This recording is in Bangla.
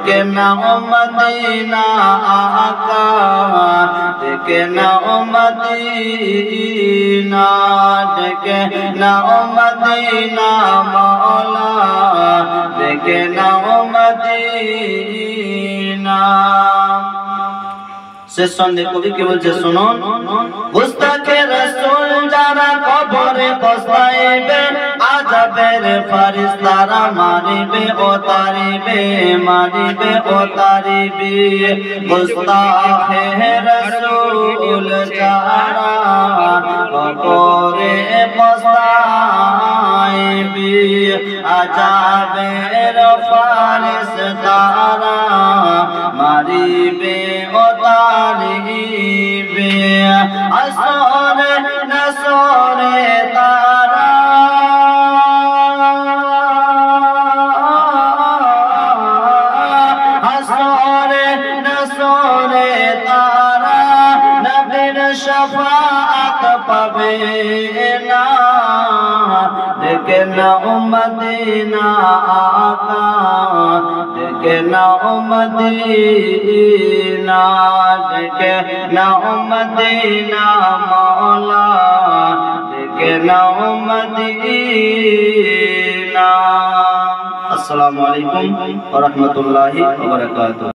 ডেকে নাও মদিনা আকা, ডেকে নাও মদিনা, ডেকে নাও মদিনা মাওলা, ডেকে নাও মদিনা। শেষ সন্ধে কবি কি বলছে শুনুন, গুস্তাখে রাসূল যারা কবরে পস্তাইবে, আযাবের ফেরেশতারা মারিবে ও তাড়িবে, মারিবে ও তাড়িবে। গুস্তাখে রাসূল যারা কবরে পস্তাইবে, আযাবের ফেরেশতারা মারিবে ও তাড়িবে। আসরে নসরে তারা আসরে নসরে তারা নবীর শাফাআত পাবে না। ডেকে নাও মদিনা আকা, ডেকে নাও মদিনা, ডেকে নাও মদিনা মাওলা, ডেকে নাও মদিনা। আসসালামু আলাইকুম ওয়া রাহমাতুল্লাহি ওয়া বারাকাতুহু।